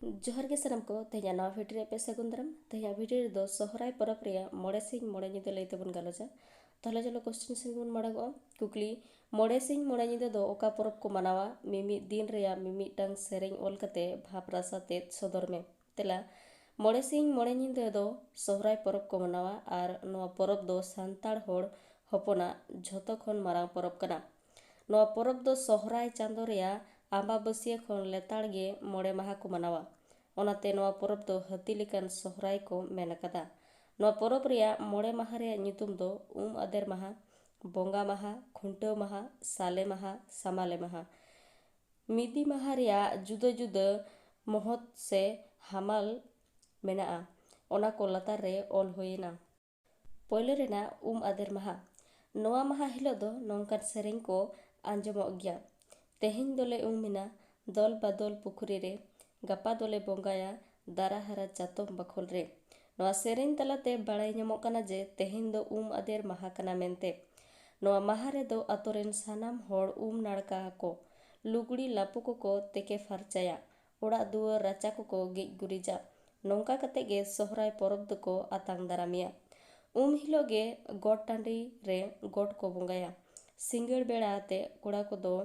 जोहार के सानाम को तेहना नवा भिडियो पे सागुन दाराम तेहना भिडियो दो सोहराय परब रे मोड़े सिंह मोड़े निदा लई तेबन गालोजा ताहले चलो क्वेश्चन से बन माड़ागो कुकली मोड़े सिंह मोड़े निदा दो ओका परब को मनावा मिमी दिन रेया मिमी टांग सेरेंग ओल कते भाप रासा तेत सदर में तेला मोड़े सिंह मोड़े निदा दो सोहराय परब को मनावा आर नवा परब दो सांताड़ होड़ हपना झोतो खन मारांग परब कना नवा परब दो सोहराय चांदो रेया आम्बाबसिया खन लेताड़ गे मोड़े माहा को मनावा ओनाते नवा परब दो हाती लेकान सोहराय को मेन अकादा नवा परब रेया मोड़े माहा रेया नितुम दो आदेर माहा बोंगा माहा खुंटाव माहा साले माहा सामाले माहा मिदी माहा रेया जुदा जुदा महत से हामाल मेना ओना को लातार रे ऑल होइना पहले रेना आदेर माहा नवा माहा हिलो दो नौकान सेरेंग को आंजमोग गया तेहें दोले उमिना दल बादल पुखरी रे गपा दोले बोंगाया दारा हरा चातम बखोल रे नवा सेरेंग तलाते बाड़ाई ᱧᱟᱢᱚᱜ ᱠᱟᱱᱟ ᱡᱮ तेहें दो आदेर माहा कना मेनते नवा माहा रे दो आतोरेन सानाम होड़ नाड़का को लुगड़ी लापो को तेके फारचाया ओड़ा दुआर राचा को गेज गुरिजा नौका कते गे सोहराय परब दको आतांग दारामिया हिलो गे गोट टांडी रे गोट को बोंगाया सिंगड़ बेड़ा आते कोड़ा को दो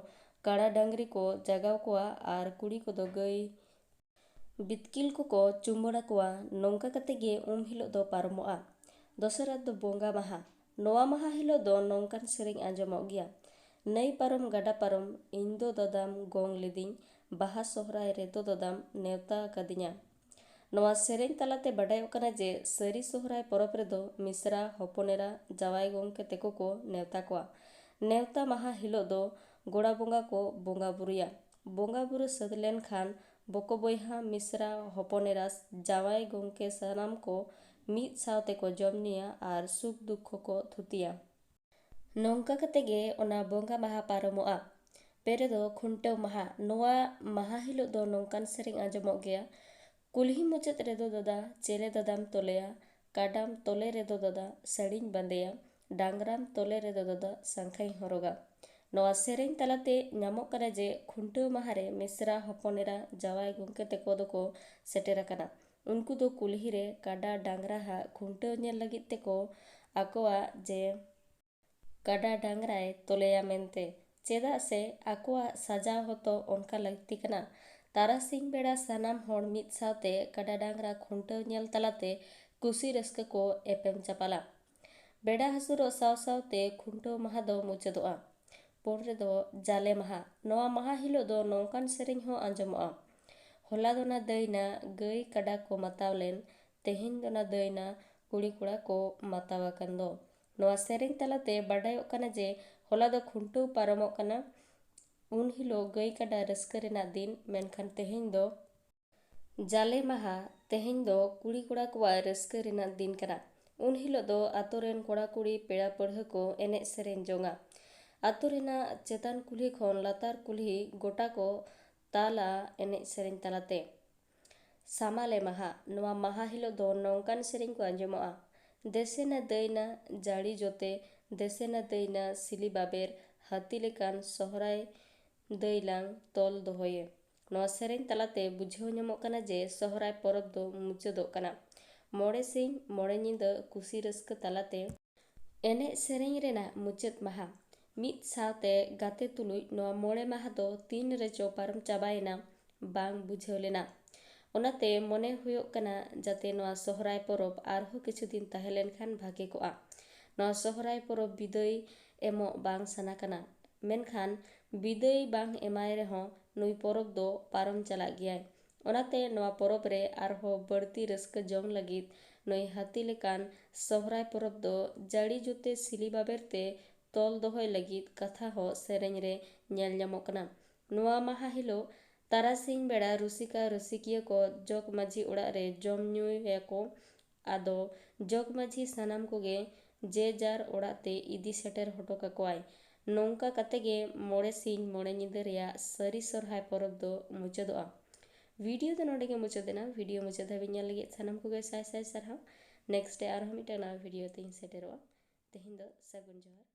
काड़ा डांगरी को जगाव कोआ आर कुड़ी को दो गई बितकिल को चुम्बड़ा कोआ नौका कते गे हिलो दो पारमोआ दोसरा दो बोंगा माहा नवा माहा हिलो दो नौकान सेरेंग आंजमोग गया नई पारम गाडा पारम इन दो ददाम गोंग लिदिंग बाहा सोहराय रे दो ददाम नेवता कदिnya नवा सेरेंग तलाते बाडायोग कना जे सरी सोहराय परब रे दो मिसरा हपनेरा जावाई गोंके तेको को नेवता कोआ नेवता माहा हिलो दो गोड़ा बोंगा को बोंगा बुरुया बोंगा बुरु सद लेन खान बको बोयहा मिसरा हपनेरा जावाई गोंके सानाम को मीत सावते को जमनिया आर सुख दुख को थुतिया नौका कते गे ओना बोंगा माहा पारमोआ पेरे दो खुंटाव माहा नवा माहा हिलो दो नौकान सेरेंग आंजमोग गया कुल्ही मुचाद रेदो दादा चेले दादाम तोलेया काडाम तोले रेदो दादा साड़ीन बांदेया डांगराम तोले रेदो दादा सांखाई हरोगा नवा सेरेंग तलाते ᱧᱟᱢᱚᱜ कना जे खुंटाव माहारे मिसरा हपनेरा जावाई गोंके तेको दो को सेटेर कना उनको दो कुल्ही रे काडा डांगरा हा खुंटाव नेल लगित तेको आकोआ जे काडा डांगराय तोलेया मेनते चेदा से आकोआ सजाव होतो ओनका लगती कना तारासिंग बेड़ा सानाम होड़ मित सावते काडा डांगरा खुंटाव नेल तलाते कुसी रस्का को एपेम चापाला बेड़ा हसुरो साव सावते खुंटाव माहा दो मुचादोआ पोरे दो जाले माहा नवा माहा हिलो दो नौकान सेरेंग हो आंजमोआ होला दोना दैना गई काडा को मातावलेन तेहें दोना दैना कुड़ी कुड़ा को मातावा कंदो नवा सेरेंग तलाते बाडायोग कना जे होला दो खुंटाव पारमोग कना हिलो गई काडा रस्का रेना दिन मेनखान तेहें दो जाले माहा तेहें दो कुड़ी कुड़ा को रस्का रेना दिन कना हिलो दो आतोरेन कोड़ा कुड़ी पेड़ा पढ़ा को एने सेरेंग जोंगा आतो रेना चेतान कुल्ही खन लातार कुल्ही गोटा को ताला एने सेरेंग तलाते सामाले माहा नवा माहा हिलो दो नौकान सेरेंग को आंजमोआ देसेना दैना जाड़ी जोते देसेना दैना सिली बाबेर हाती लेकान सोहराय दैलांग तोल दोहोये नवा सेरेंग तलाते बुझाव ᱧᱟᱢᱚᱜ कना जे सोहराय परब दो मुचादोग कना मोड़े सिंह मोड़े निदा कुसी रस्का तलाते एने सेरेंग रेना मुचाद माहा मित सावते गाते तुलुज नवा मोड़े माहा दो तीन रेचो पारम चाबायना बांग बुझाव लेना ओनाते मने हुयोग कना जाते नवा सोहराय परब आरहो किछु दिन ताहे लेनखान भागे कोआ नवा सोहराय परब बिदाय एमो बांग साना कना मेनखान बिदाय बांग एमाय रेहो नुई परब दो पारम चला गया ओनाते नवा परब रे आरहो बड़ती रस्का जम लगित नुई हाती लेकान सोहराय परब दो जाड़ी जोते सिली बाबेरते तोल दोहोय लगित कथा हो सेरेंग रे नेल ᱧᱟᱢᱚᱜ कना नवा माहा हिलो तारासिंग बेड़ा रुसिका रुसिकिया को जग माझी ओड़ा रे जम ᱧᱩᱭᱟ को आदो जग माझी सानाम कोगे जे जार ओड़ा ते इदी सेटेर हटो काकोआय नौका कते गे मोड़े सिंह मोड़े निदा रेया सरी सोहराय परब दो मुचादोआ वीडियो दो नोडे गे मुचादेना वीडियो मुचाद हाबि नेल लगित सानाम कोगे साय साय सारहाव नेक्स्ट डे आरहो मिटा नवा वीडियो तें सेटेरोआ तेहें दो सागुन जोहार।